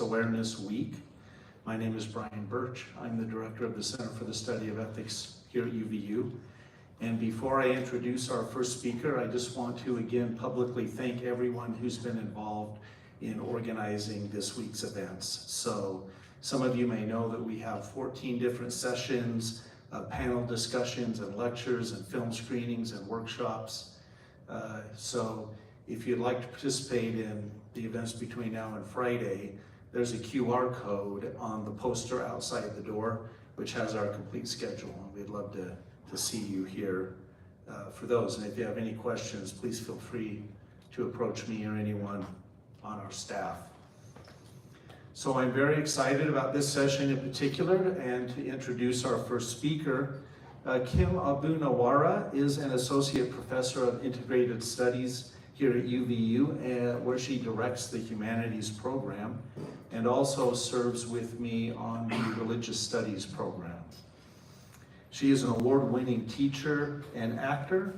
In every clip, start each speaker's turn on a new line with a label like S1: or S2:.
S1: Awareness Week. My name is Brian Birch. I'm the director of the Center for the Study of Ethics here at UVU. And before I introduce our first speaker, I just want to again publicly thank everyone who's been involved in organizing this week's events. So some of you may know that we have 14 different sessions, panel discussions and lectures and film screenings and workshops. So if you'd like to participate in the events between now and Friday, there's a QR code on the poster outside the door, which has our complete schedule. And we'd love to see you here for those. And if you have any questions, please feel free to approach me or anyone on our staff. So I'm very excited about this session in particular and to introduce our first speaker. Kim Abunawara is an associate professor of integrated studies here at UVU, where she directs the humanities program and also serves with me on the religious studies program. She is an award-winning teacher and actor.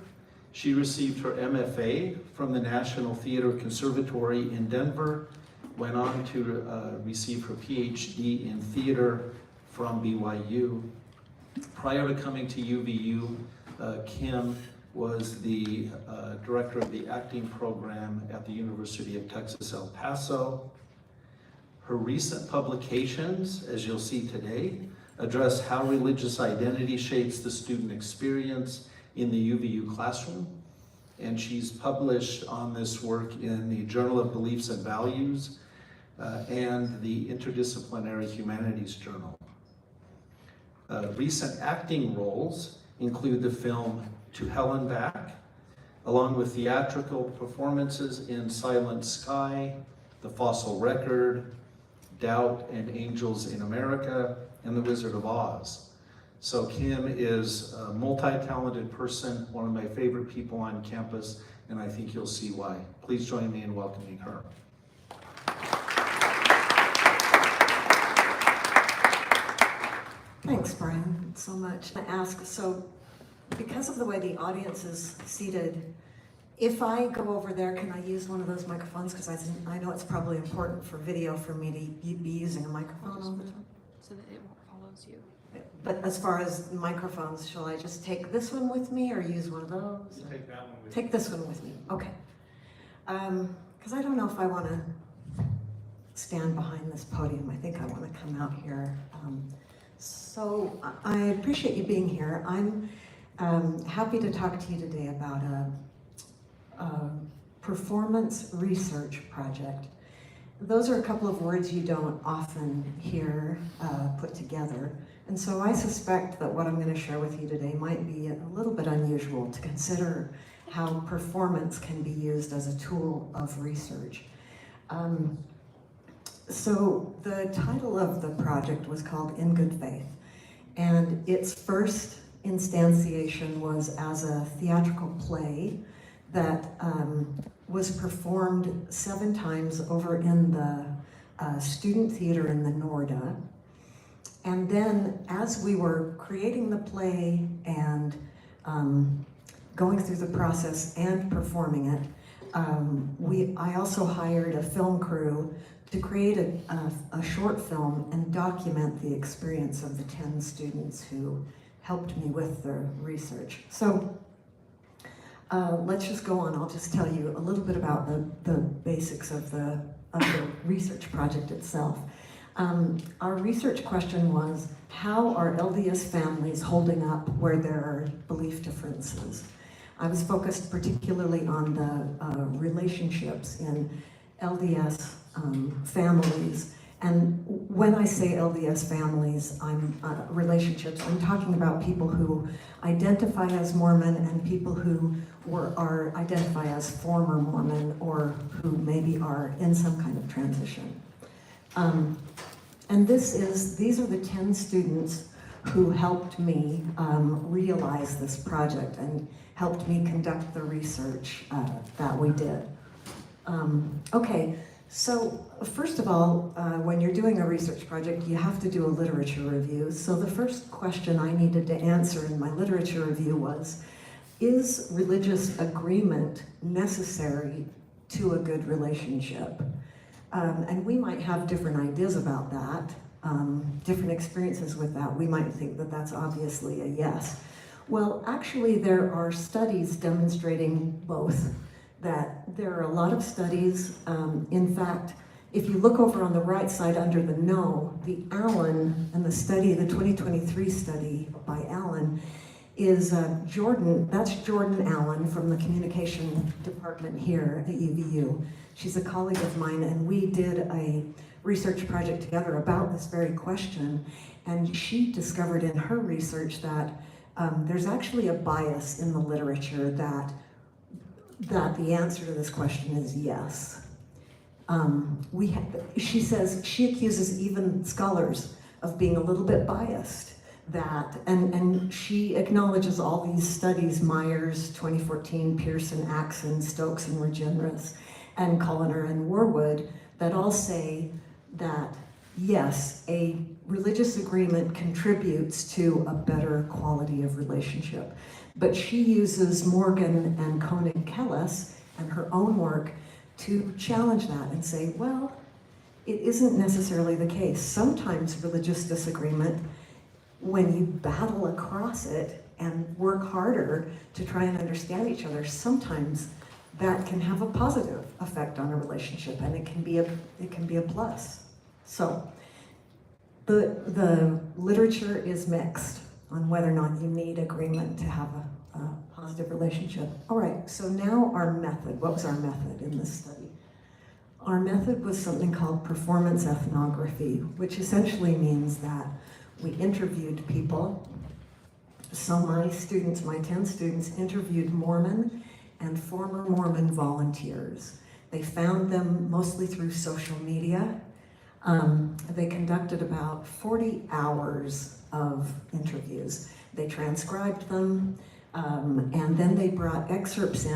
S1: She received her MFA from the National Theater Conservatory in Denver, went on to receive her PhD in theater from BYU. Prior to coming to UVU, Kim was the director of the acting program at the University of Texas, El Paso. Her recent publications, as you'll see today, address how religious identity shapes the student experience in the UVU classroom. And she's published on this work in the Journal of Beliefs and Values and the Interdisciplinary Humanities Journal. Recent acting roles include the film To Hell and Back, along with theatrical performances in Silent Sky, The Fossil Record, Doubt and Angels in America, and The Wizard of Oz. So Kim is a multi-talented person, one of my favorite people on campus, and I think you'll see why. Please join me in welcoming her.
S2: Thanks, Brian, so much. I ask, so because of the way the audience is seated, if I go over there, can I use one of those microphones? Because I know it's probably important for video for me to be using a microphone all the time.
S3: So that it follows you.
S2: But as far as microphones, shall I just take this one with me or use one of those?
S1: Take that one with
S2: Take this one with me, okay. Because I don't know if I want to stand behind this podium. I think I want to come out here. So I appreciate you being here. I'm happy to talk to you today about a performance research project. Those are a couple of words you don't often hear put together. And so I suspect that what I'm going to share with you today might be a little bit unusual to consider how performance can be used as a tool of research. So the title of the project was called In Good Faith, and its first instantiation was as a theatrical play that was performed 7 times over in the student theater in the Norda. And then as we were creating the play and going through the process and performing it, I also hired a film crew to create a short film and document the experience of the 10 students who helped me with the research. So let's just go on. I'll just tell you a little bit about the basics of the research project itself. Our research question was, how are LDS families holding up where there are belief differences? I was focused particularly on the relationships in LDS families. And when I say LDS families, relationships, I'm talking about people who identify as Mormon and people who identify as former Mormon or who maybe are in some kind of transition. And these are the 10 students who helped me realize this project and helped me conduct the research that we did. Okay. So first of all, when you're doing a research project, you have to do a literature review. So the first question I needed to answer in my literature review was, is religious agreement necessary to a good relationship? And we might have different ideas about that, different experiences with that. We might think that that's obviously a yes. Well, actually, there are studies demonstrating both. That there are a lot of studies. In fact, if you look over on the right side under the no, the Allen and the study, the 2023 study by Allen, is Jordan, that's Jordan Allen from the communication department here at UVU. She's a colleague of mine, and we did a research project together about this very question, and she discovered in her research that there's actually a bias in the literature that the answer to this question is yes. She says she accuses even scholars of being a little bit biased. And she acknowledges all these studies, Myers, 2014, Pearson, Axon, Stokes, and Regeneris, and Culliner and Warwood, that all say that, yes, a religious agreement contributes to a better quality of relationship. But she uses Morgan and Koenig-Kellis and her own work to challenge that and say, well, it isn't necessarily the case. Sometimes religious disagreement, when you battle across it and work harder to try and understand each other, sometimes that can have a positive effect on a relationship, and it can be a plus. So the literature is mixed on whether or not you need agreement to have a positive relationship. All right, so now our method. What was our method in this study? Our method was something called performance ethnography, which essentially means that we interviewed people. So my 10 students interviewed Mormon and former Mormon volunteers. They found them mostly through social media. They conducted about 40 hours of interviews. They transcribed them, and then they brought excerpts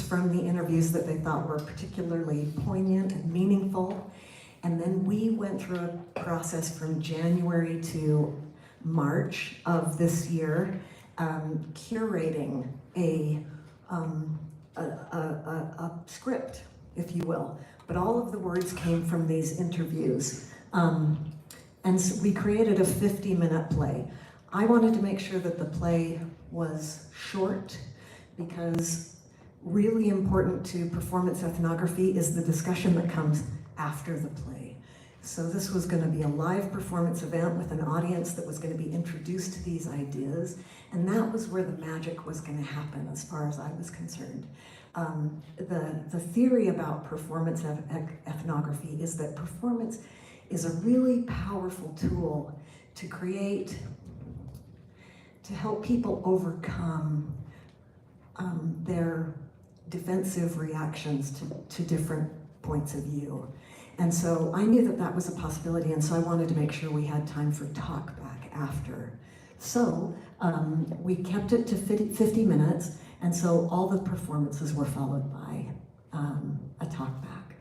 S2: from the interviews that they thought were particularly poignant and meaningful. And then we went through a process from January to March of this year, curating a script, if you will. But all of the words came from these interviews. And so we created a 50-minute play. I wanted to make sure that the play was short, because really important to performance ethnography is the discussion that comes after the play. So this was going to be a live performance event with an audience that was going to be introduced to these ideas, and that was where the magic was going to happen as far as I was concerned. The theory about performance ethnography is that performance is a really powerful tool to help people overcome their defensive reactions to different points of view. And so I knew that that was a possibility, and so I wanted to make sure we had time for talk back after. So we kept it to 50 minutes, and so all the performances were followed by a talk back.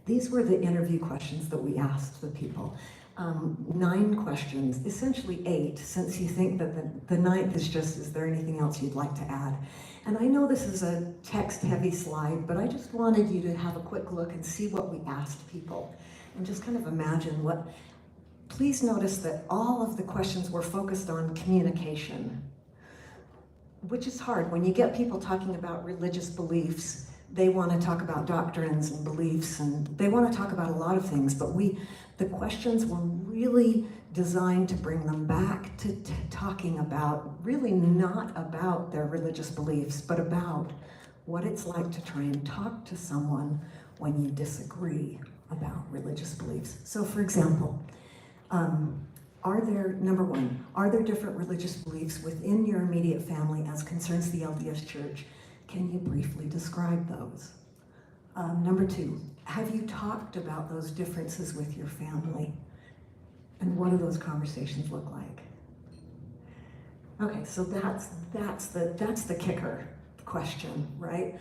S2: These were the interview questions that we asked the people. 9 questions, essentially 8, since you think that the 9th is just, is there anything else you'd like to add? And I know this is a text-heavy slide, but I just wanted you to have a quick look and see what we asked people, and just kind of imagine what. Please notice that all of the questions were focused on communication, which is hard. When you get people talking about religious beliefs, they want to talk about doctrines and beliefs, and they want to talk about a lot of things, but the questions were really designed to bring them back to talking about, really not about their religious beliefs, but about what it's like to try and talk to someone when you disagree about religious beliefs. So for example, number 1, are there different religious beliefs within your immediate family as concerns the LDS Church? Can you briefly describe those? Number 2, have you talked about those differences with your family? And what do those conversations look like? Okay, so that's the kicker question, right?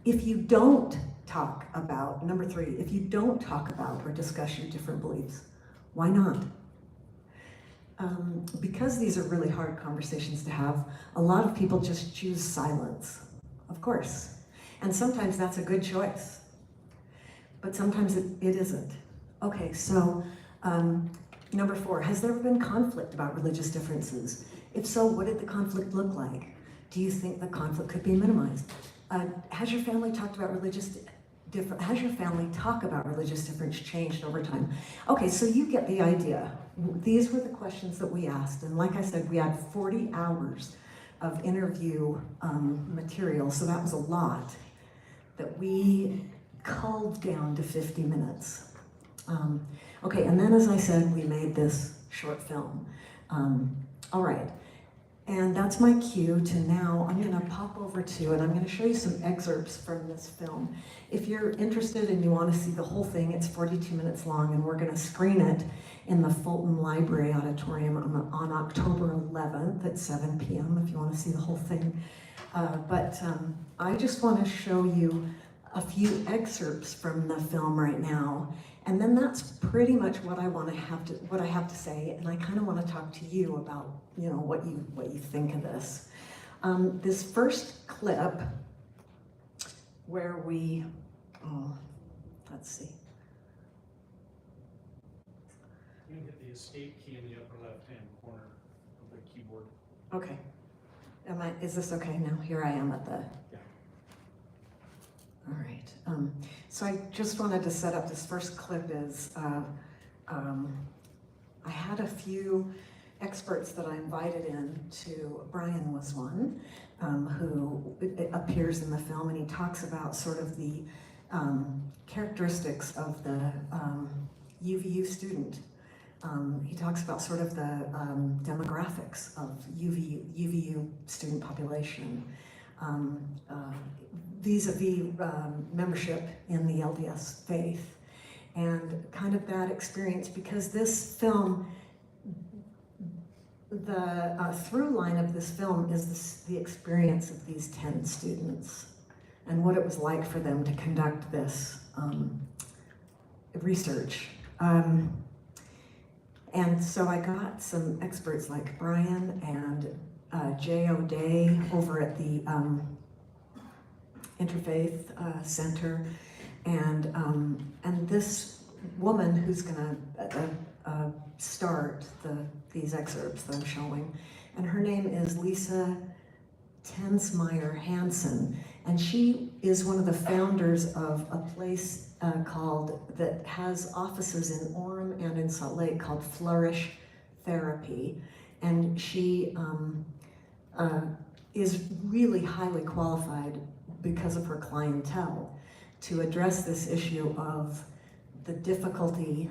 S2: If you don't talk about, number 3, if you don't talk about or discuss your different beliefs, why not? Because these are really hard conversations to have, a lot of people just choose silence, of course. And sometimes that's a good choice, but sometimes it isn't. Okay, so number 4, has there ever been conflict about religious differences? If so, what did the conflict look like? Do you think the conflict could be minimized? Has your family talked about has your family talk about religious difference changed over time? Okay, so you get the idea. These were the questions that we asked, and like I said, we had 40 hours of interview material, so that was a lot that we culled down to 50 minutes. Okay, and then as I said, we made this short film. All right, and that's my cue to now, I'm gonna pop over to, and I'm gonna show you some excerpts from this film. If you're interested and you wanna see the whole thing, it's 42 minutes long, and we're gonna screen it in the Fulton Library Auditorium on October 11th at 7 p.m. if you wanna see the whole thing. But I just wanna show you a few excerpts from the film right now, and then that's pretty much what I have to say, and I kind of want to talk to you about, you know, what you think of this. This first clip where let's see.
S1: You can hit the escape key in the upper left-hand corner of the keyboard.
S2: Okay. Is this okay now? Here I am at the.
S1: Yeah.
S2: All right. So I just wanted to set up this first clip is, I had a few experts that I invited in to, Brian was one, who appears in the film, and he talks about sort of the characteristics of the UVU student. He talks about sort of the demographics of UVU student population. Vis-a-vis membership in the LDS faith, and kind of that experience, because this film, the through line of this film is the experience of these 10 students and what it was like for them to conduct this research. And so I got some experts like Brian and Jay O'Day over at the Interfaith Center, and this woman who's gonna start these excerpts that I'm showing, and her name is Lisa Tensmeyer Hansen, and she is one of the founders of a place that has offices in Orem and in Salt Lake called Flourish Therapy, and she is really highly qualified because of her clientele to address this issue of the difficulty,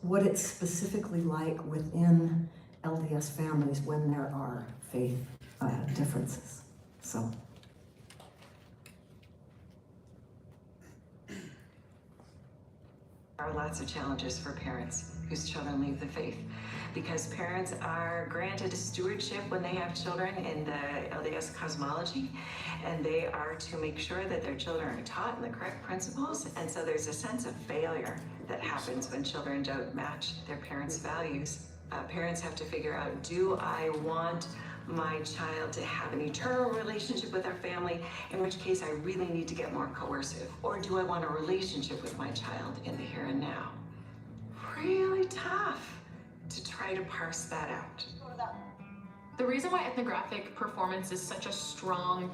S2: what it's specifically like within LDS families when there are faith differences. So.
S4: There are lots of challenges for parents whose children leave the faith, because parents are granted stewardship when they have children in the LDS cosmology, and they are to make sure that their children are taught in the correct principles, and so there's a sense of failure that happens when children don't match their parents' values. Parents have to figure out, do I want my child to have an eternal relationship with our family, in which case I really need to get more coercive, or do I want a relationship with my child in the here and now? Really tough to try to parse that out.
S3: The reason why ethnographic performance is such a strong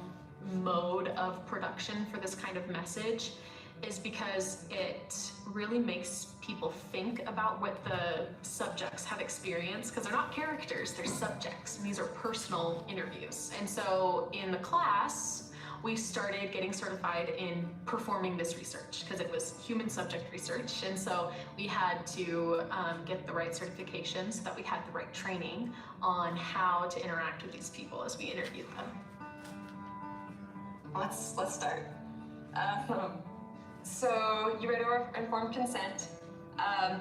S3: mode of production for this kind of message is because it really makes people think about what the subjects have experienced, because they're not characters, they're subjects, and these are personal interviews. And so in the class, we started getting certified in performing this research, because it was human subject research, and so we had to get the right certification so that we had the right training on how to interact with these people as we interviewed them.
S5: Let's start. So you read our informed consent.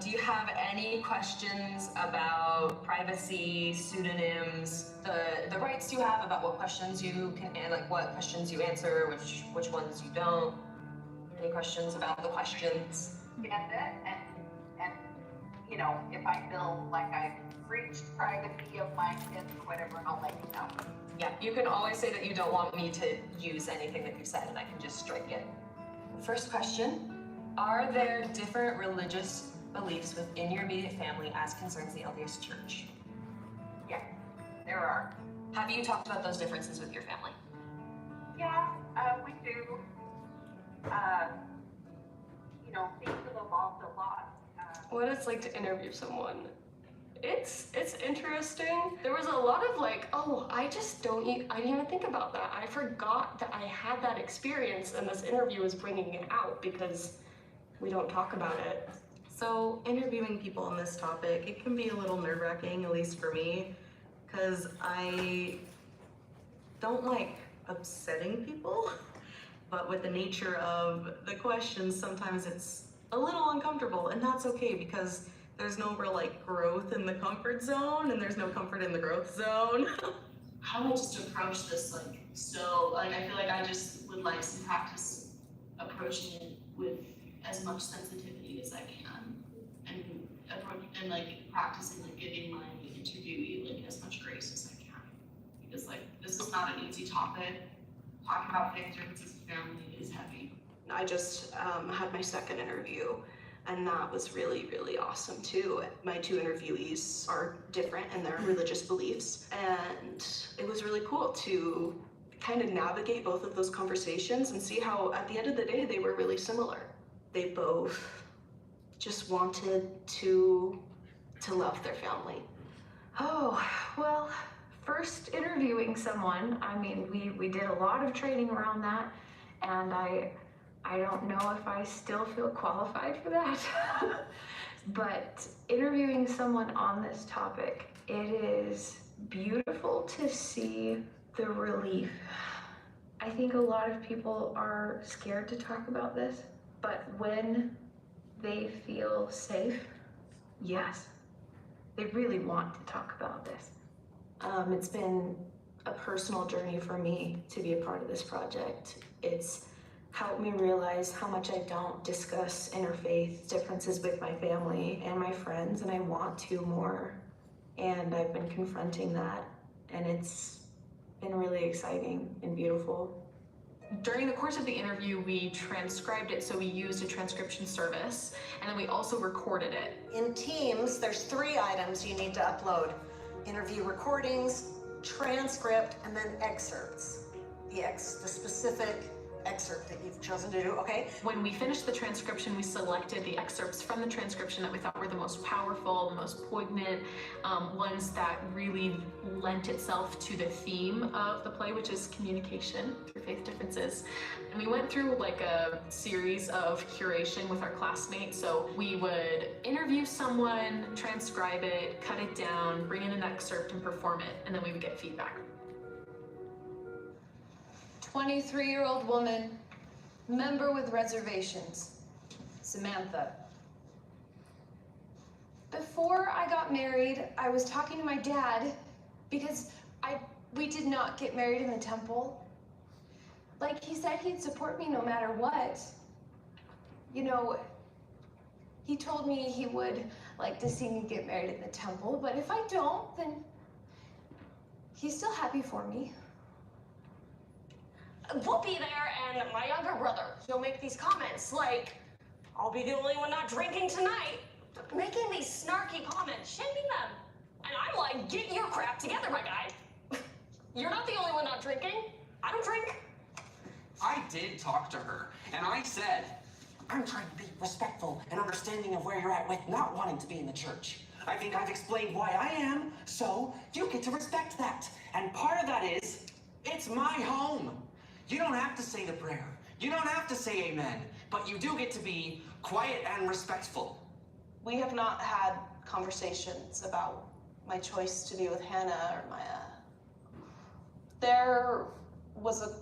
S5: Do you have any questions about privacy, pseudonyms, the rights you have about what questions you can, like what questions you answer, which ones you don't? Any questions about the questions?
S6: Yes, and you know, if I feel like I've breached privacy of my kids or whatever, I'll let you know.
S5: Yeah, you can always say that you don't want me to use anything that you said and I can just strike it. First question, are there different religious beliefs within your immediate family as concerns the LDS Church?
S6: Yeah, there are.
S5: Have you talked about those differences with your family?
S6: Yeah, we do. You know, things have evolved a lot.
S7: What it's like to interview someone. It's interesting. There was a lot of like, oh, I didn't even think about that. I forgot that I had that experience and this interview is bringing it out because we don't talk about it.
S8: So interviewing people on this topic, it can be a little nerve-wracking, at least for me, because I don't like upsetting people, but with the nature of the questions, sometimes it's a little uncomfortable, and that's okay because there's no real like growth in the comfort zone, and there's no comfort in the growth zone.
S9: How do I just approach this I feel like I just would like some practice approaching it with as much sensitivity as I can and practicing giving my interviewee as much grace as I can, because this is not an easy topic. Talking about faith differences in family is heavy.
S7: I just had my second interview, and that was really, really awesome too. My two interviewees are different in their religious beliefs, and it was really cool to kind of navigate both of those conversations and see how at the end of the day they were really similar. They both just wanted to love their family.
S10: Oh, well, first interviewing someone, I mean, we did a lot of training around that, and I don't know if I still feel qualified for that. But interviewing someone on this topic, it is beautiful to see the relief. I think a lot of people are scared to talk about this, but when they feel safe, yes, they really want to talk about this.
S7: It's been a personal journey for me to be a part of this project. It's helped me realize how much I don't discuss interfaith differences with my family and my friends, and I want to more. And I've been confronting that, and it's been really exciting and beautiful.
S3: During the course of the interview, we transcribed it, so we used a transcription service, and then we also recorded it.
S2: In Teams, there's 3 items you need to upload: interview recordings, transcript, and then excerpts. The specific excerpt that you've chosen to do, okay?
S3: When we finished the transcription, we selected the excerpts from the transcription that we thought were the most powerful, the most poignant, ones that really lent itself to the theme of the play, which is communication through faith differences. And we went through a series of curation with our classmates. So we would interview someone, transcribe it, cut it down, bring in an excerpt and perform it, and then we would get feedback.
S11: 23-year-old woman, member with reservations, Samantha. Before I got married, I was talking to my dad because we did not get married in the temple. He said he'd support me no matter what. You know, he told me he would like to see me get married in the temple, but if I don't, then he's still happy for me.
S12: We'll be there, and my younger brother, he'll make these comments like, I'll be the only one not drinking tonight. Making these snarky comments, shaming them. And I'm like, get your crap together, my guy. You're not the only one not drinking. I don't drink.
S13: I did talk to her, and I said, I'm trying to be respectful and understanding of where you're at with not wanting to be in the church. I think I've explained why I am, so you get to respect that. And part of that is, it's my home. You don't have to say the prayer. You don't have to say amen, but you do get to be quiet and respectful.
S8: We have not had conversations about my choice to be with Hannah or Maya. There was an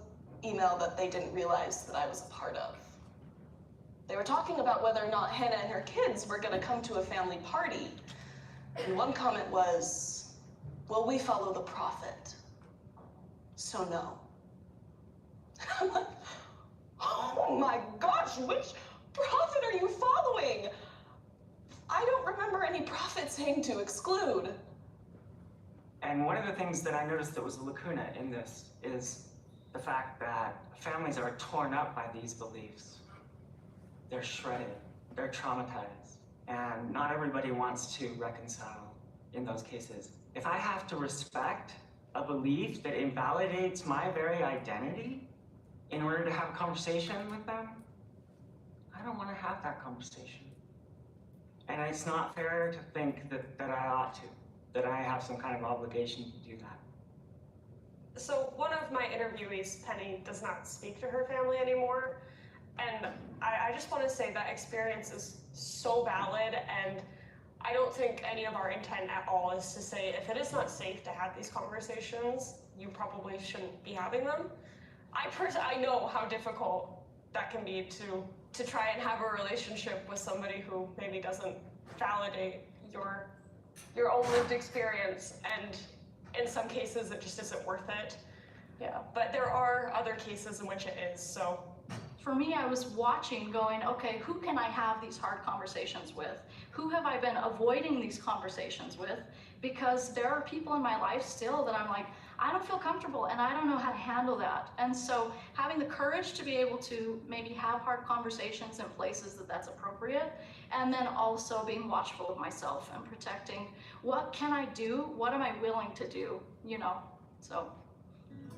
S8: email that they didn't realize that I was a part of. They were talking about whether or not Hannah and her kids were gonna come to a family party. And one comment was, well, we follow the prophet, so no. I'm like, oh my gosh, which prophet are you following?
S12: I don't remember any prophet saying to exclude.
S13: And one of the things that I noticed that was a lacuna in this is the fact that families are torn up by these beliefs. They're shredded, they're traumatized, and not everybody wants to reconcile in those cases. If I have to respect a belief that invalidates my very identity in order to have a conversation with them, I don't want to have that conversation. And it's not fair to think that I ought to, that I have some kind of obligation to do that.
S12: So one of my interviewees, Penny, does not speak to her family anymore. And I just want to say that experience is so valid, and I don't think any of our intent at all is to say if it is not safe to have these conversations, you probably shouldn't be having them. I know how difficult that can be to try and have a relationship with somebody who maybe doesn't validate your own lived experience, and in some cases it just isn't worth it. Yeah, but there are other cases in which it is, so.
S14: For me, I was watching going, okay, who can I have these hard conversations with? Who have I been avoiding these conversations with? Because there are people in my life still that I'm like, I don't feel comfortable and I don't know how to handle that. And so having the courage to be able to maybe have hard conversations in places that that's appropriate, and then also being watchful of myself and protecting what can I do? What am I willing to do? You know, so.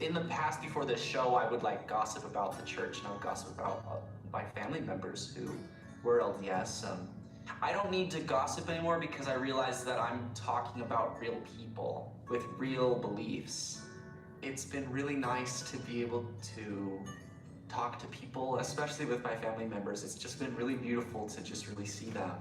S15: In the past, before this show, I would like gossip about the church, and I would gossip about my family members who were LDS. I don't need to gossip anymore because I realize that I'm talking about real people with real beliefs. It's been really nice to be able to talk to people, especially with my family members. It's just been really beautiful to just really see them.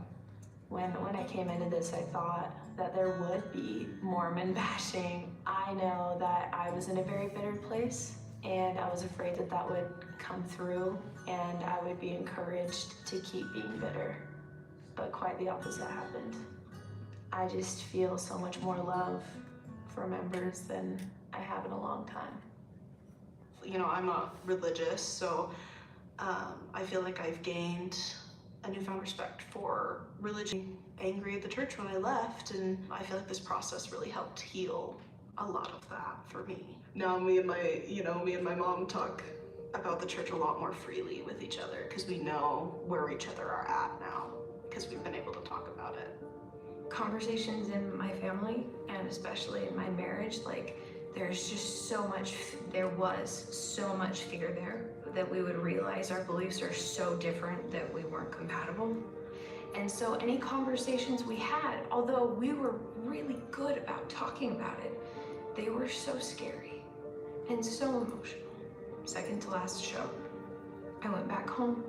S16: When I came into this, I thought that there would be Mormon bashing. I know that I was in a very bitter place, and I was afraid that that would come through and I would be encouraged to keep being bitter. But quite the opposite happened. I just feel so much more love for members than I have in a long time.
S7: You know, I'm not religious, so I feel like I've gained a newfound respect for religion. Angry at the church when I left, and I feel like this process really helped heal a lot of that for me. Now me and my mom talk about the church a lot more freely with each other because we know where each other are at now because we've been able to talk about it.
S16: Conversations in my family, and especially in my marriage, like there was so much fear there that we would realize our beliefs are so different that we weren't compatible. And so any conversations we had, although we were really good about talking about it, they were so scary and so emotional. Second to last show, I went back home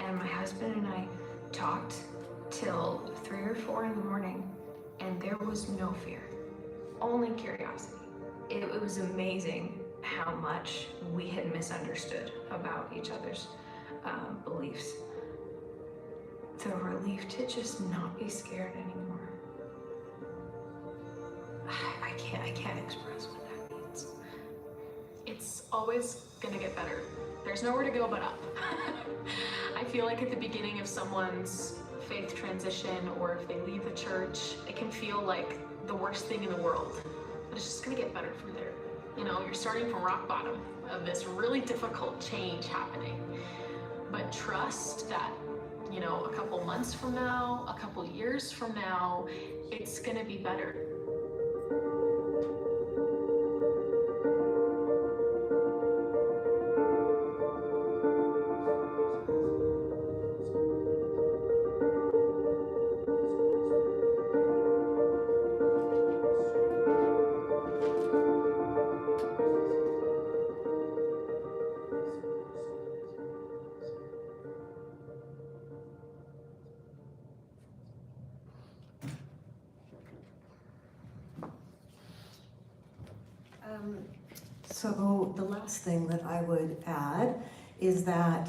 S16: and my husband and I talked till 3 or 4 in the morning, and there was no fear, only curiosity. It was amazing how much we had misunderstood about each other's beliefs. The relief to just not be scared anymore. I can't express what that means.
S3: It's always gonna get better. There's nowhere to go but up. I feel like at the beginning of someone's faith transition, or if they leave the church, it can feel like the worst thing in the world. But it's just gonna get better from there. You know, you're starting from rock bottom of this really difficult change happening. But trust that, you know, a couple months from now, a couple years from now, it's gonna be better.
S2: So the last thing that I would add is that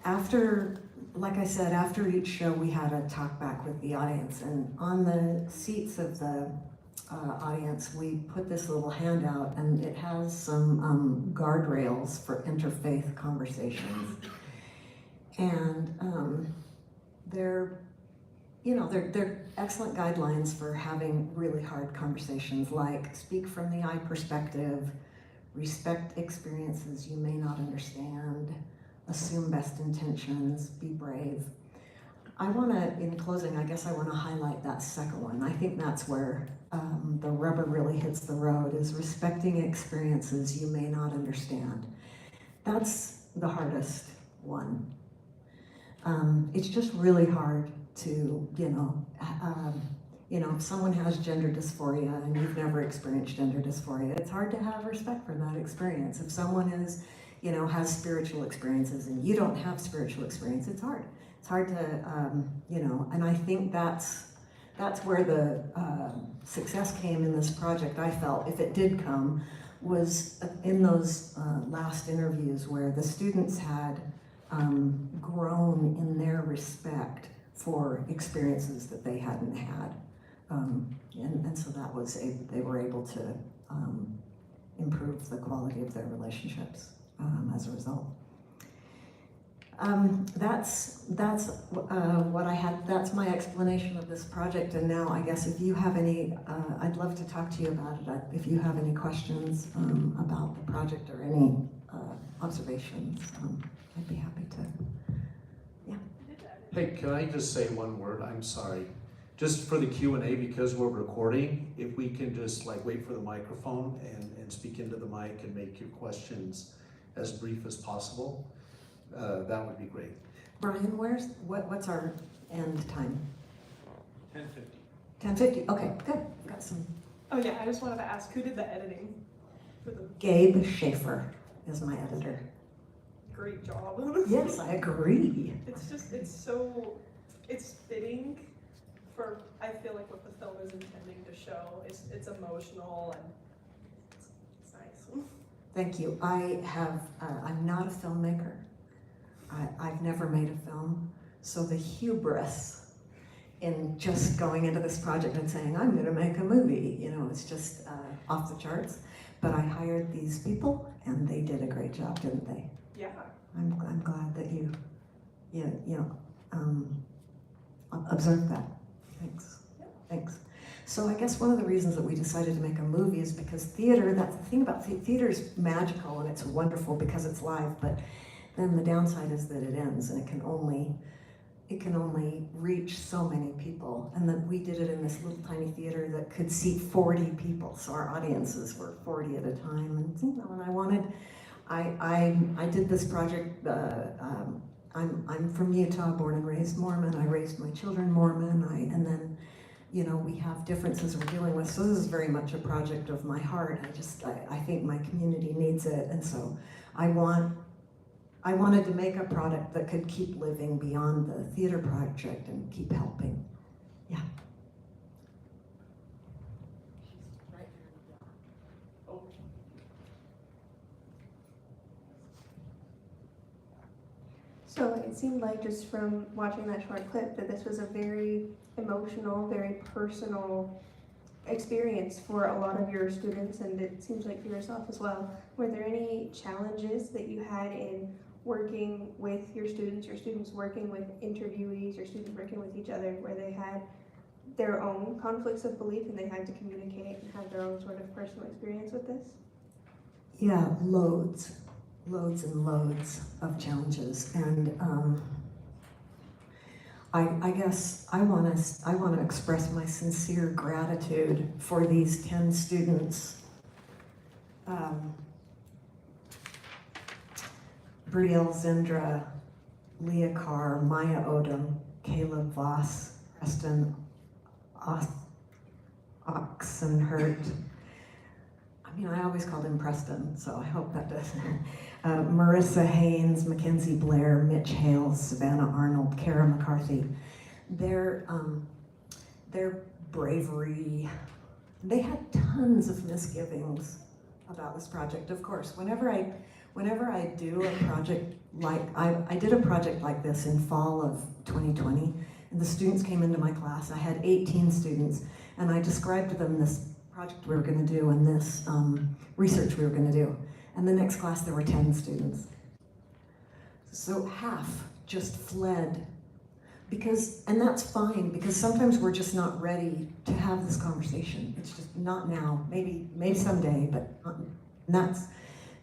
S2: after, like I said, after each show we had a talk back with the audience, and on the seats of the audience we put this little handout, and it has some guardrails for interfaith conversations. And they're you know, they're excellent guidelines for having really hard conversations, like speak from the I perspective, respect experiences you may not understand, assume best intentions, be brave. I want to, in closing, I guess I want to highlight that second one. I think that's where the rubber really hits the road, is respecting experiences you may not understand. That's the hardest one. It's just really hard to, if someone has gender dysphoria and you've never experienced gender dysphoria, it's hard to have respect for that experience. If someone is, has spiritual experiences and you don't have spiritual experience, it's hard. It's hard to, and I think that's where the success came in this project, I felt, if it did come, was in those last interviews where the students had grown in their respect for experiences that they hadn't had. And so that was, they were able to improve the quality of their relationships as a result. That's what I had. That's my explanation of this project. And now I guess if you have any, I'd love to talk to you about it. If you have any questions about the project or any observations, I'd be happy to. Yeah.
S1: Hey, can I just say one word? I'm sorry. Just for the Q&A, because we're recording, if we can just wait for the microphone and speak into the mic and make your questions as brief as possible. That would be great.
S2: Brian, what's our end time?
S1: 10:50.
S2: 10:50. Okay, good. Got some.
S17: Oh yeah, I just wanted to ask, who did the editing for the?
S2: Gabe Schaefer is my editor.
S17: Great job.
S2: Yes, I agree.
S17: It's fitting for, I feel like, what the film is intending to show. It's emotional and it's nice.
S2: Thank you. I'm not a filmmaker. I've never made a film, so the hubris in just going into this project and saying, I'm gonna make a movie, it's just off the charts. But I hired these people and they did a great job, didn't they?
S17: Yeah.
S2: I'm glad that you observed that. Thanks.
S17: Yeah.
S2: Thanks. So I guess one of the reasons that we decided to make a movie is because theater, that's the thing about theater is magical and it's wonderful because it's live, but then the downside is that it ends and it can only reach so many people. And that we did it in this little tiny theater that could seat 40 people. So our audiences were 40 at a time. And I did this project, I'm from Utah, born and raised Mormon. I raised my children Mormon. And then, we have differences we're dealing with. So this is very much a project of my heart. I think my community needs it. And so I wanted to make a product that could keep living beyond the theater project and keep helping. Yeah.
S18: So it seemed like, just from watching that short clip, that this was a very emotional, very personal experience for a lot of your students, and it seems like for yourself as well. Were there any challenges that you had in working with your students working with interviewees, your students working with each other, where they had their own conflicts of belief and they had to communicate and have their own sort of personal experience with this?
S2: Yeah, loads and loads of challenges. And I guess I want to express my sincere gratitude for these 10 students. Brielle Zindra, Leah Carr, Maya Odom, Caleb Voss, Preston Oxenhurt. I always called him Preston, so I hope that doesn't. Marissa Haynes, Mackenzie Blair, Mitch Hales, Savannah Arnold, Kara McCarthy. Their bravery, they had tons of misgivings about this project. Of course, whenever I do a project like, I did a project like this in fall of 2020, and the students came into my class. I had 18 students, and I described to them this project we were going to do and this research we were going to do. And the next class there were 10 students. So half just fled and that's fine, because sometimes we're just not ready to have this conversation. It's just not now, maybe someday, but not, and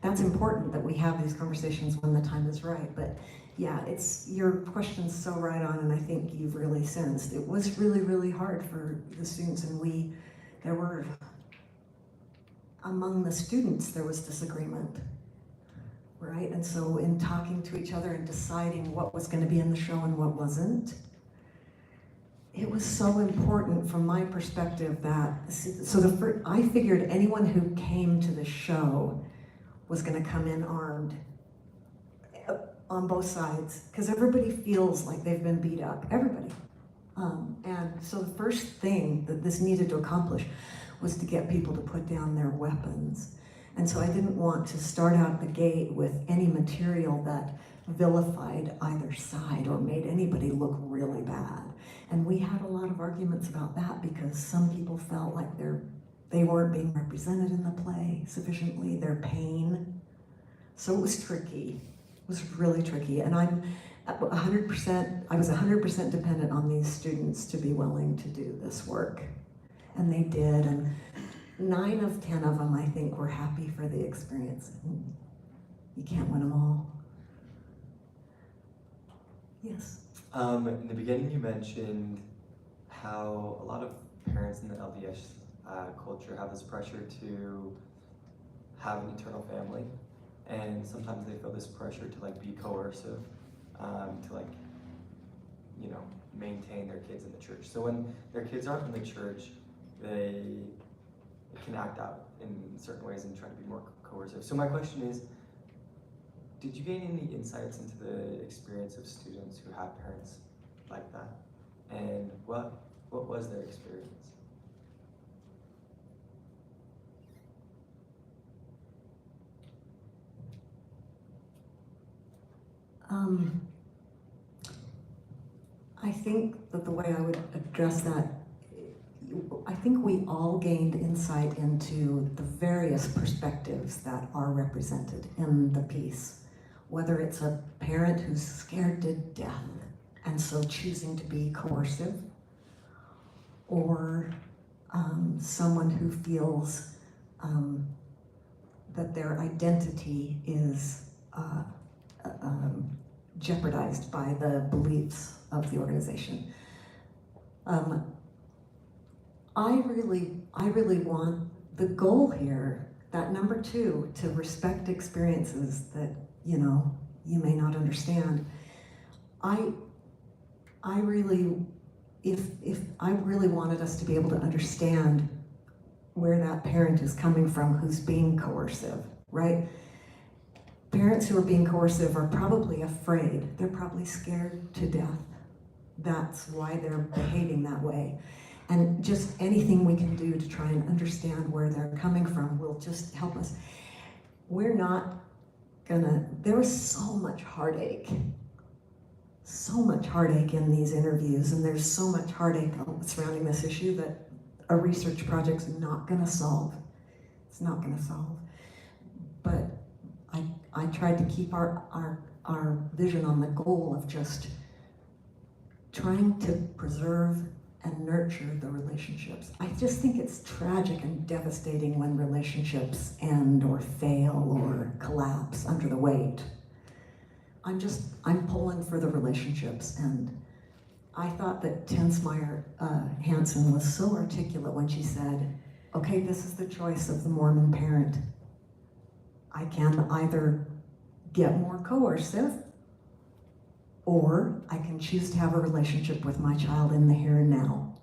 S2: that's important that we have these conversations when the time is right. But yeah, your question's so right on, and I think you've really sensed. It was really, really hard for the students, and there were, among the students, there was disagreement, right? And so in talking to each other and deciding what was going to be in the show and what wasn't, it was so important from my perspective that, I figured anyone who came to the show was going to come in armed on both sides, because everybody feels like they've been beat up, everybody. And so the first thing that this needed to accomplish was to get people to put down their weapons. And so I didn't want to start out the gate with any material that vilified either side or made anybody look really bad. And we had a lot of arguments about that, because some people felt like they weren't being represented in the play sufficiently, their pain. So it was tricky. It was really tricky. And I was 100% dependent on these students to be willing to do this work. And they did, and 9 of 10 of them, I think, were happy for the experience. You can't win them all. Yes?
S19: In the beginning, you mentioned how a lot of parents in the LDS culture have this pressure to have an eternal family, and sometimes they feel this pressure to like be coercive, to like, you know, maintain their kids in the church. So when their kids aren't in the church, they can act out in certain ways and try to be more coercive. So my question is, did you gain any insights into the experience of students who have parents like that? And what was their experience?
S2: I think that the way I would address that, I think we all gained insight into the various perspectives that are represented in the piece. Whether it's a parent who's scared to death and so choosing to be coercive, or someone who feels that their identity is jeopardized by the beliefs of the organization. I really want the goal here, that number 2, to respect experiences that, you know, you may not understand. I really wanted us to be able to understand where that parent is coming from who's being coercive, right? Parents who are being coercive are probably afraid. They're probably scared to death. That's why they're behaving that way. And just anything we can do to try and understand where they're coming from will just help us. We're not gonna, there was so much heartache in these interviews, and there's so much heartache surrounding this issue that a research project's not gonna solve. It's not gonna solve. But I tried to keep our vision on the goal of just trying to preserve and nurture the relationships. I just think it's tragic and devastating when relationships end or fail or collapse under the weight. I'm pulling for the relationships, and I thought that Tensmeyer Hansen was so articulate when she said, okay, this is the choice of the Mormon parent. I can either get more coercive, or I can choose to have a relationship with my child in the here and now.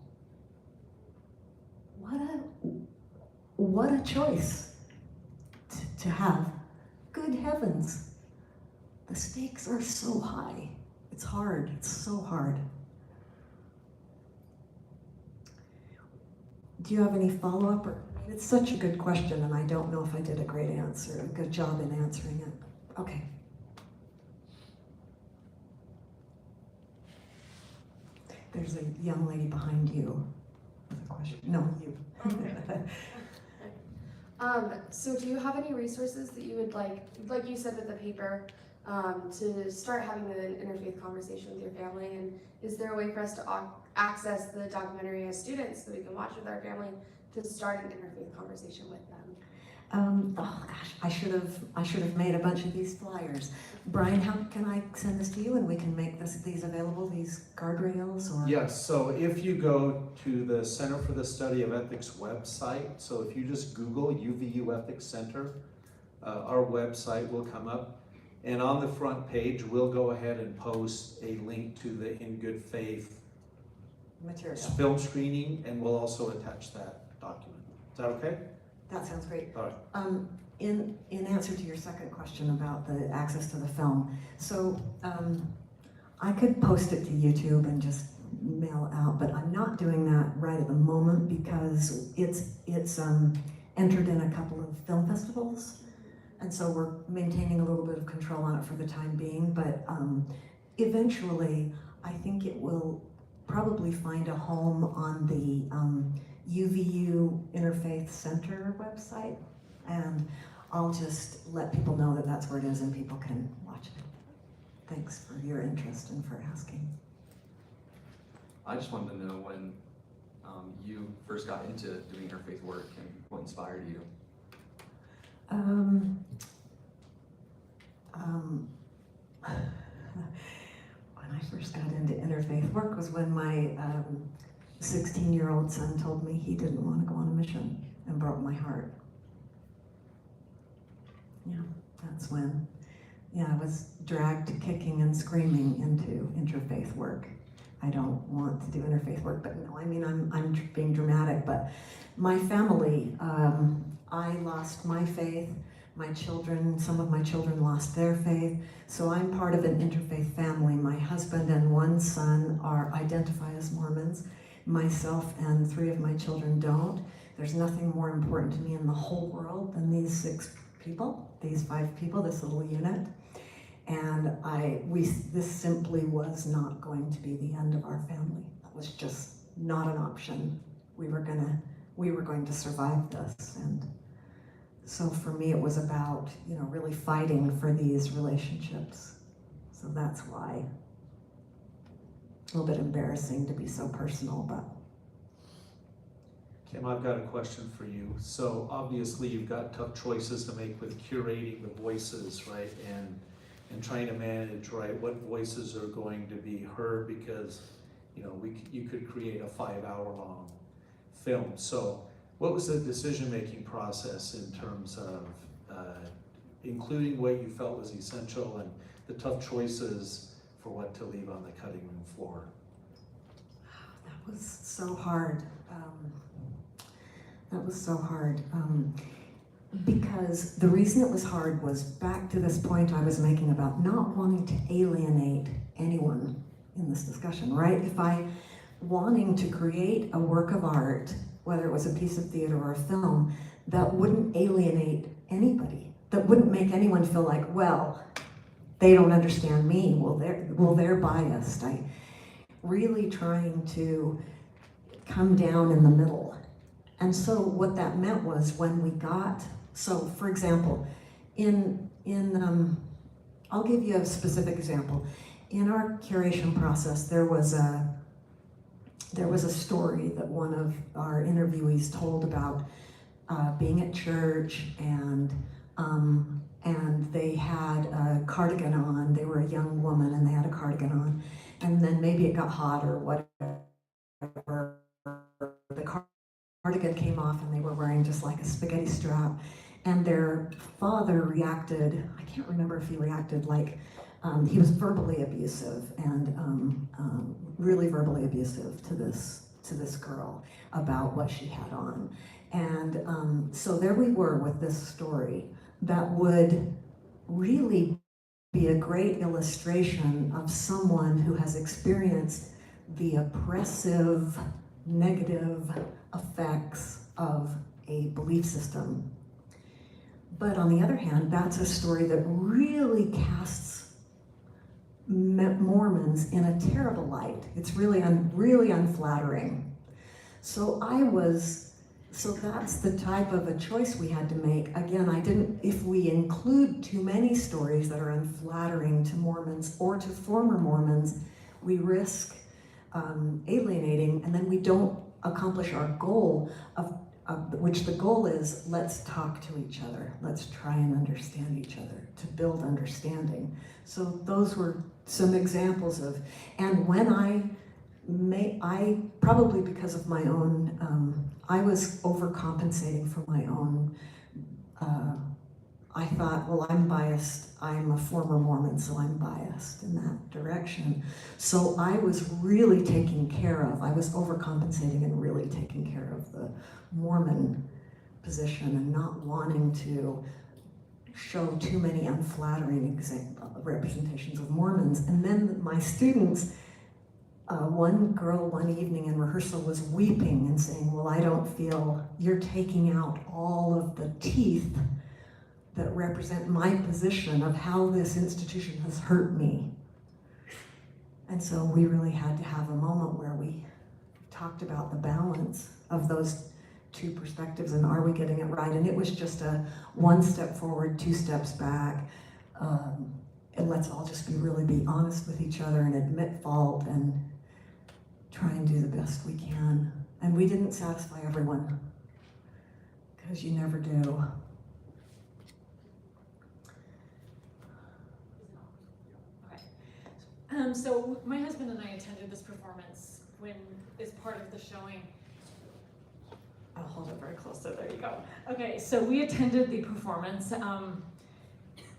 S2: What a choice to have. Good heavens. The stakes are so high. It's hard, it's so hard. Do you have any follow-up? It's such a good question, and I don't know if I did a good job in answering it. Okay. There's a young lady behind you with a question. No, you.
S20: So do you have any resources that you would like you said with the paper, to start having an interfaith conversation with your family? And is there a way for us to access the documentary as students so we can watch with our family to start an interfaith conversation with them?
S2: Oh gosh, I should have made a bunch of these flyers. Brian, how can I send this to you and we can make these available, these guardrails? Or
S1: Yes, so if you go to the Center for the Study of Ethics website, so if you just Google UVU Ethics Center, our website will come up. And on the front page, we'll go ahead and post a link to the In Good Faith
S2: material
S1: film screening, and we'll also attach that document. Is that okay?
S2: That sounds great.
S1: All right.
S2: In answer to your second question about the access to the film, so I could post it to YouTube and just mail out, but I'm not doing that right at the moment because it's entered in a couple of film festivals, and so we're maintaining a little bit of control on it for the time being. But eventually, I think it will probably find a home on the UVU Interfaith Center website, and I'll just let people know that that's where it is and people can watch it. Thanks for your interest and for asking.
S21: I just wanted to know when you first got into doing interfaith work and what inspired you.
S2: When I first got into interfaith work was when my 16-year-old son told me he didn't want to go on a mission, and broke my heart. Yeah, that's when, I was dragged kicking and screaming into interfaith work. I don't want to do interfaith work, but no, I mean, I'm being dramatic, but my family, I lost my faith, my children, some of my children lost their faith, so I'm part of an interfaith family. My husband and one son identify as Mormons. Myself and 3 of my children don't. There's nothing more important to me in the whole world than these 6 people, these 5 people, this little unit. And this simply was not going to be the end of our family. That was just not an option. We were going to survive this. And so for me, it was about, really fighting for these relationships. So that's why. A little bit embarrassing to be so personal, but.
S1: Kim, I've got a question for you. So obviously you've got tough choices to make with curating the voices, right? And trying to manage, right, what voices are going to be heard, because, you could create a 5-hour-long film. So what was the decision-making process in terms of including what you felt was essential and the tough choices for what to leave on the cutting room floor?
S2: That was so hard. Because the reason it was hard was back to this point I was making about not wanting to alienate anyone in this discussion, right? If wanting to create a work of art, whether it was a piece of theater or a film, that wouldn't alienate anybody, that wouldn't make anyone feel like, well, they don't understand me, well, they're biased. I really trying to come down in the middle. And so what that meant was when we got, so for example, I'll give you a specific example. In our curation process, there was a story that one of our interviewees told about being at church, and they had a cardigan on. They were a young woman and they had a cardigan on, and then maybe it got hot or whatever. The cardigan came off and they were wearing just like a spaghetti strap, and their father reacted, I can't remember if he reacted like, he was verbally abusive and really verbally abusive to this girl about what she had on. And so there we were with this story that would really be a great illustration of someone who has experienced the oppressive, negative effects of a belief system. But on the other hand, that's a story that really casts Mormons in a terrible light. It's really unflattering. So I was So that's the type of a choice we had to make. Again, if we include too many stories that are unflattering to Mormons or to former Mormons, we risk alienating, and then we don't accomplish our goal which the goal is, let's talk to each other. Let's try and understand each other, to build understanding. So those were some examples of, and when I probably because of my own, I was overcompensating for my own, I thought, well, I'm biased. I'm a former Mormon, so I'm biased in that direction. So I was really taking care of, I was overcompensating and really taking care of the Mormon position and not wanting to show too many unflattering representations of Mormons. And then my students, one girl one evening in rehearsal was weeping and saying, well, I don't feel you're taking out all of the teeth that represent my position of how this institution has hurt me. And so we really had to have a moment where we talked about the balance of those two perspectives and are we getting it right? And it was just a one step forward, two steps back. And let's all just really be honest with each other and admit fault and try and do the best we can. And we didn't satisfy everyone, because you never do.
S4: So my husband and I attended this performance when, as part of the showing. I'll hold it very close, so there you go. Okay, so we attended the performance, and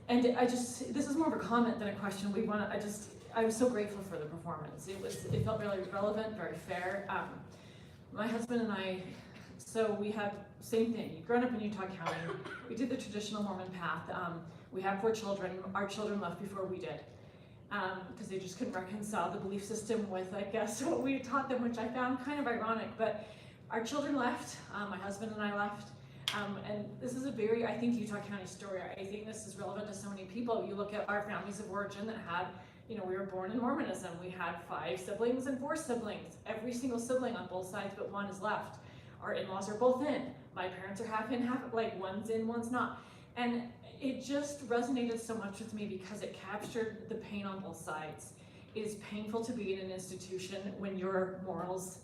S4: this is more of a comment than a question. I was so grateful for the performance. It felt really relevant, very fair. My husband and I, so we had, same thing, you've grown up in Utah County. We did the traditional Mormon path. We had 4 children. Our children left before we did, because they just couldn't reconcile the belief system with, I guess, what we taught them, which I found kind of ironic. But our children left, my husband and I left, and this is a very, I think, Utah County story. I think this is relevant to so many people. You look at our families of origin that had, we were born in Mormonism. We had 5 siblings and 4 siblings. Every single sibling on both sides but one is left. Our in-laws are both in. My parents are half in, half, like one's in, one's not. And it just resonated so much with me because it captured the pain on both sides. It is painful to be in an institution when your morals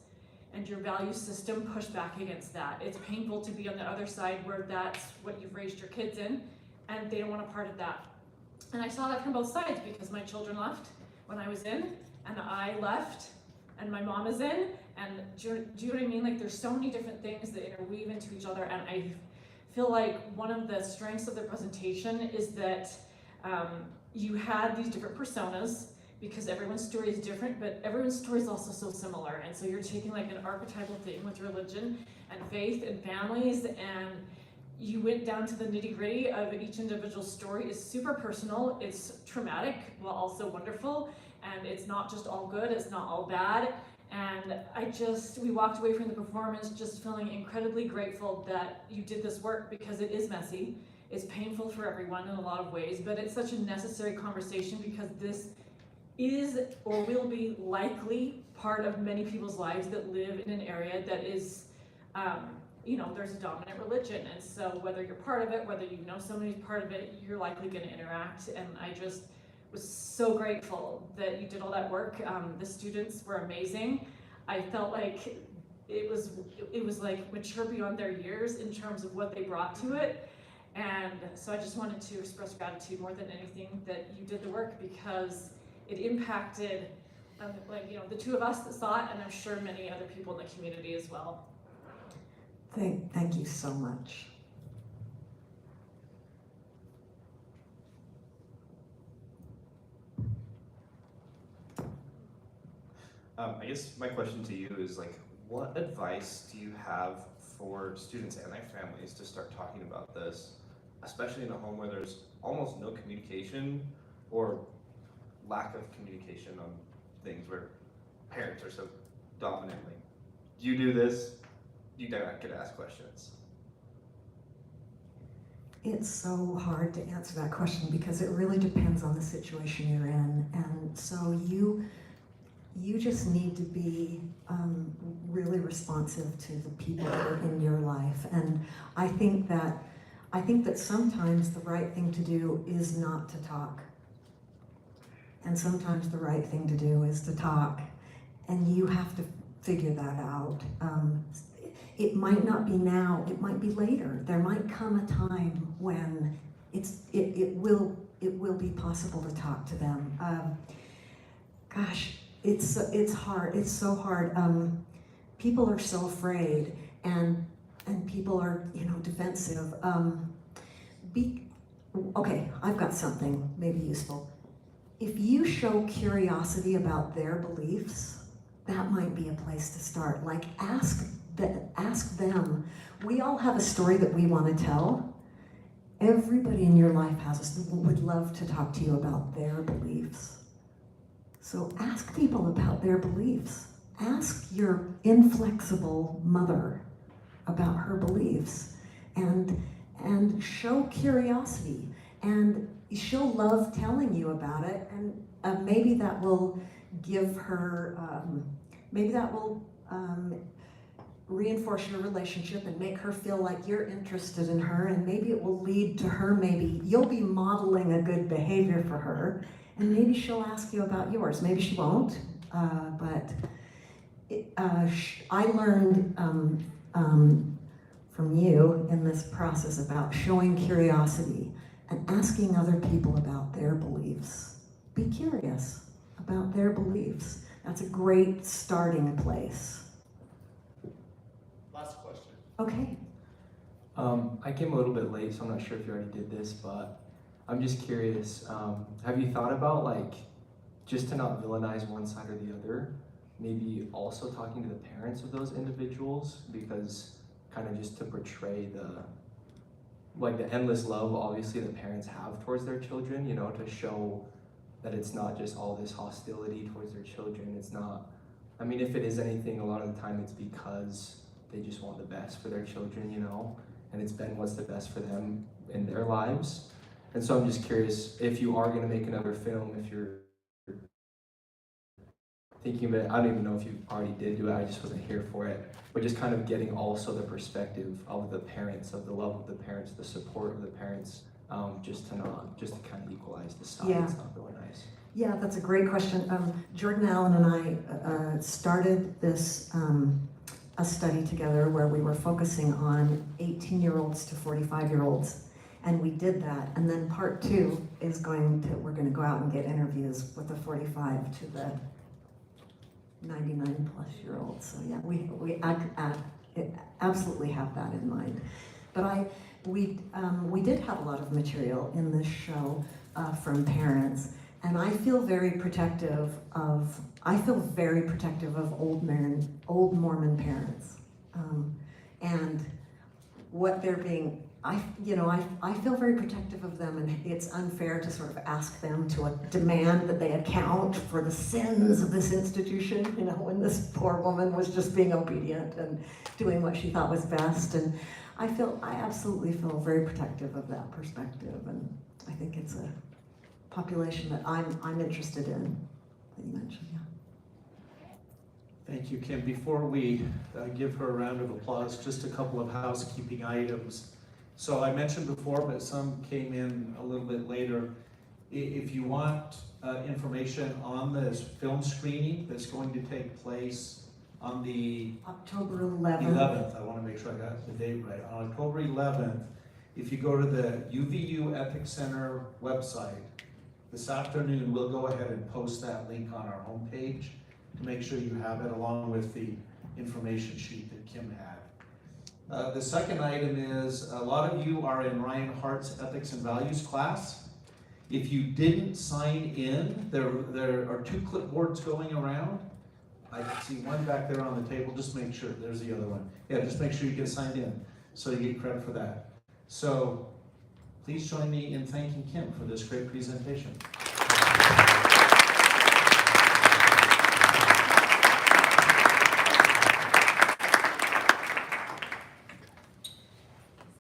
S4: and your value system push back against that. It's painful to be on the other side where that's what you've raised your kids in and they don't want a part of that. And I saw that from both sides because my children left when I was in, and I left, and my mom is in, and do you know what I mean? Like, there's so many different things that interweave into each other, and I feel like one of the strengths of the presentation is that you had these different personas, because everyone's story is different, but everyone's story is also so similar. And so you're taking like an archetypal thing with religion and faith and families, and you went down to the nitty-gritty of each individual story. Is super personal, it's traumatic while also wonderful, and it's not just all good, it's not all bad. And we walked away from the performance just feeling incredibly grateful that you did this work, because it is messy, it's painful for everyone in a lot of ways, but it's such a necessary conversation, because this is or will be likely part of many people's lives that live in an area that is, there's a dominant religion. And so whether you're part of it, whether you know somebody's part of it, you're likely going to interact. And I just was so grateful that you did all that work. The students were amazing. I felt like it was like mature beyond their years in terms of what they brought to it. And so I just wanted to express gratitude more than anything that you did the work, because it impacted the 2 of us that saw it, and I'm sure many other people in the community as well.
S2: Thank you so much.
S22: I guess my question to you is, what advice do you have for students and their families to start talking about this, especially in a home where there's almost no communication or lack of communication on things, where parents are so dominant? Like, do you do this? You don't get to ask questions.
S2: It's so hard to answer that question because it really depends on the situation you're in. And so you you just need to be really responsive to the people that are in your life. And I think that sometimes the right thing to do is not to talk. And sometimes the right thing to do is to talk. And you have to figure that out. It might not be now, it might be later. There might come a time when it will be possible to talk to them. Gosh, it's hard. It's so hard. People are so afraid, and people are, defensive. Okay, I've got something maybe useful. If you show curiosity about their beliefs, that might be a place to start. Like, ask them. We all have a story that we want to tell. Everybody in your life would love to talk to you about their beliefs. So ask people about their beliefs. Ask your inflexible mother about her beliefs, and show curiosity, and she'll love telling you about it, and maybe that will give her, maybe that will reinforce your relationship and make her feel like you're interested in her, and maybe it will lead to her, maybe you'll be modeling a good behavior for her, and maybe she'll ask you about yours. Maybe she won't, but I learned from you in this process about showing curiosity and asking other people about their beliefs. Be curious about their beliefs. That's a great starting place.
S22: Last question.
S2: Okay.
S19: I came a little bit late, so I'm not sure if you already did this, but I'm just curious. Have you thought about, like, just to not villainize one side or the other, maybe also talking to the parents of those individuals, because kind of just to portray the endless love obviously the parents have towards their children, to show that it's not just all this hostility towards their children. It's not, I mean, if it is anything, a lot of the time it's because they just want the best for their children, and it's been what's the best for them in their lives. And so I'm just curious, if you are going to make another film, if you're thinking about it, I don't even know if you already did do it, I just wasn't here for it, but just kind of getting also the perspective of the parents, of the love of the parents, the support of the parents, just to kind of equalize the sides.
S2: Yeah.
S19: It's not really nice.
S2: Yeah, that's a great question. Jordan Allen and I started this a study together where we were focusing on 18-year-olds to 45-year-olds. And we did that, and then part 2 is we're going to go out and get interviews with the 45 to the 99-plus-year-olds. So yeah, we absolutely have that in mind. But we did have a lot of material in this show from parents, and I feel very protective of old Mormon parents, and what they're being. I feel very protective of them, and it's unfair to sort of ask them to demand that they account for the sins of this institution, when this poor woman was just being obedient and doing what she thought was best. And I absolutely feel very protective of that perspective, and I think it's a population that I'm interested in, that you mentioned, yeah.
S1: Thank you, Kim. Before we give her a round of applause, just a couple of housekeeping items. So I mentioned before, but some came in a little bit later. If you want information on this film screening that's going to take place on the
S2: October 11th.
S1: 11th, I want to make sure I got the date right. On October 11th, if you go to the UVU Ethics Center website, this afternoon we'll go ahead and post that link on our homepage to make sure you have it, along with the information sheet that Kim had. The second item is, a lot of you are in Ryan Hart's Ethics and Values class. If you didn't sign in, there are 2 clipboards going around. I can see one back there on the table. Just make sure, there's the other one. Yeah, just make sure you get signed in so you get credit for that. So please join me in thanking Kim for this great presentation.